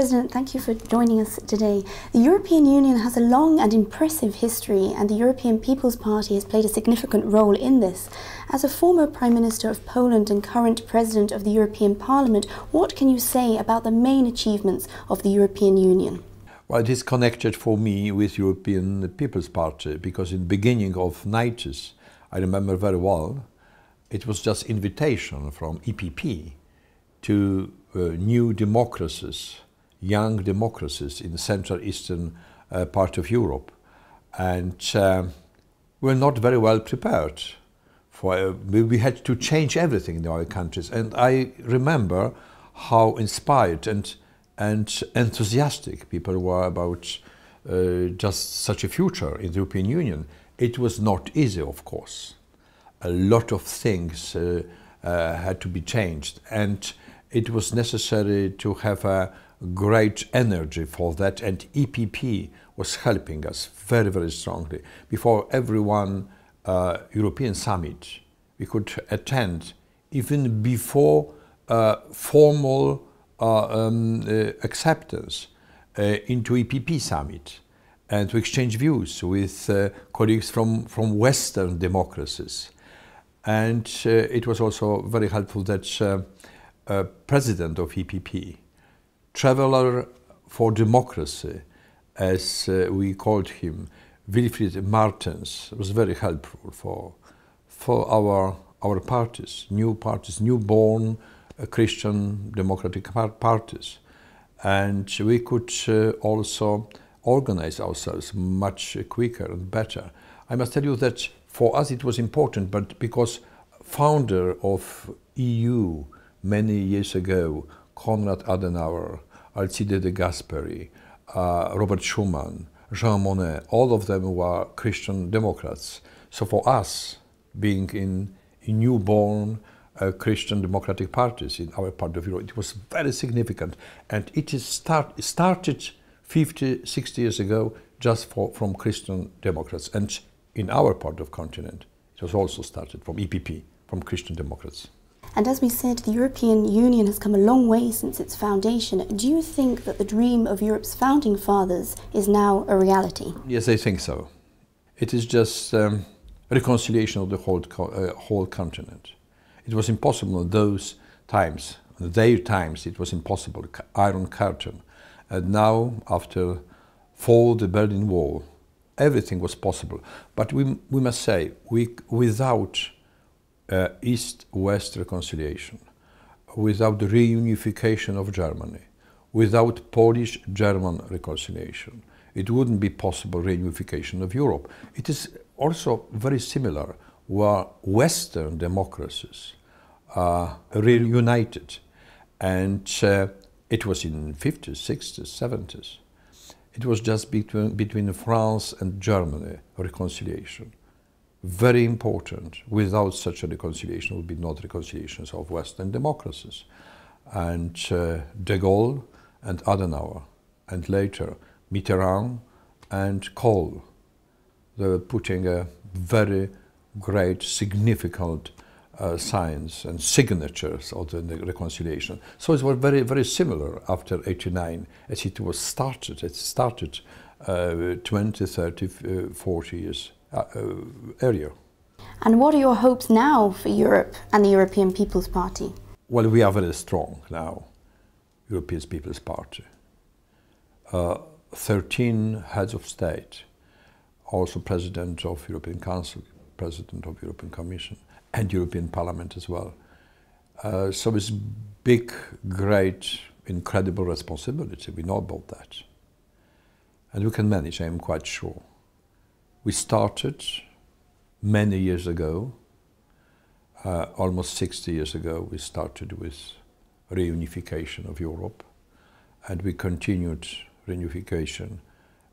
President, thank you for joining us today. The European Union has a long and impressive history, and the European People's Party has played a significant role in this. As a former Prime Minister of Poland and current President of the European Parliament, what can you say about the main achievements of the European Union? Well, it is connected for me with European People's Party, because in the beginning of 90s, I remember very well, it was just invitation from EPP to new democracies, young democracies in the Central Eastern part of Europe. And we're not very well prepared. We had to change everything in our countries. And I remember how inspired and enthusiastic people were about just such a future in the European Union. It was not easy, of course. A lot of things had to be changed, and it was necessary to have a great energy for that, and EPP was helping us very, very strongly. Before every one European summit, we could attend even before formal acceptance into EPP summit, and to exchange views with colleagues from Western democracies. And it was also very helpful that President of EPP, Traveller for Democracy, as we called him, Wilfried Martens, was very helpful for our parties, newborn Christian democratic parties. And we could also organize ourselves much quicker and better. I must tell you that for us it was important, but because founder of EU many years ago, Konrad Adenauer, Alcide de Gasperi, Robert Schuman, Jean Monnet, all of them were Christian Democrats. So for us, being in newborn Christian democratic parties in our part of Europe, it was very significant. And it is started 50, 60 years ago just from Christian Democrats. And in our part of the continent, it was also started from EPP, from Christian Democrats. And as we said, the European Union has come a long way since its foundation. Do you think that the dream of Europe's founding fathers is now a reality? Yes, I think so. It is just reconciliation of the whole continent. It was impossible in those times, in their times, it was impossible, Iron Curtain. And now, after fall the Berlin Wall, everything was possible. But we must say, without East-West reconciliation, without the reunification of Germany, without Polish-German reconciliation, it wouldn't be possible reunification of Europe. It is also very similar where Western democracies reunited, and it was in 50s, 60s, 70s. It was just between France and Germany, reconciliation. Very important. Without such a reconciliation would be not reconciliations of Western democracies. And de Gaulle and Adenauer, and later Mitterrand and Kohl, they were putting a very great, significant signs and signatures of the reconciliation. So it was very, very similar after '89 as it was started. It started 20, 30, 40 years earlier. And what are your hopes now for Europe and the European People's Party? Well, we are very strong now, European People's Party. 13 heads of state, also President of European Council, President of European Commission, and European Parliament as well. So it's big, great, incredible responsibility. We know about that. And we can manage, I am quite sure. We started many years ago, almost 60 years ago, we started with reunification of Europe, and we continued reunification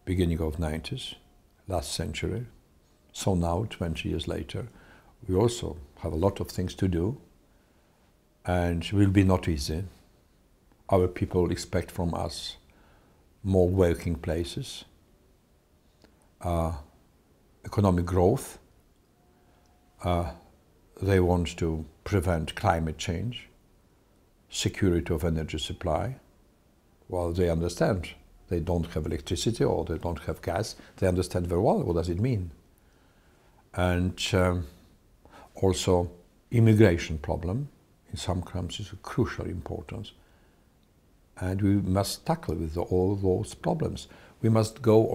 beginning of 90s, last century. So now, 20 years later, we also have a lot of things to do, and it will be not easy. Our people expect from us more working places, economic growth. They want to prevent climate change, security of energy supply, Well, they understand. They don't have electricity or they don't have gas. They understand very well what does it mean. And also immigration problem in some countries is of crucial importance. And we must tackle with all those problems. We must go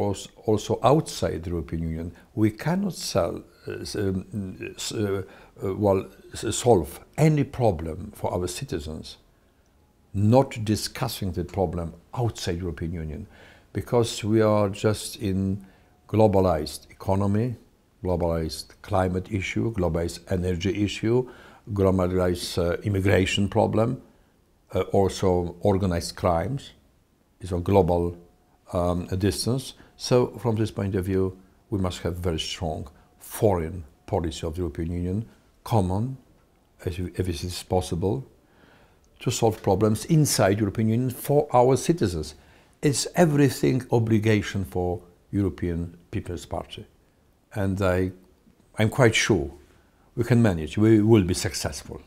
also outside the European Union. We cannot solve any problem for our citizens not discussing the problem outside the European Union, because we are just in globalized economy, globalized climate issue, globalized energy issue, globalized immigration problem, also organized crimes is a global distance. So from this point of view, we must have very strong foreign policy of the European Union, common, if it is possible, to solve problems inside the European Union for our citizens. It's everything obligation for European People's Party. And I'm quite sure we can manage, we will be successful.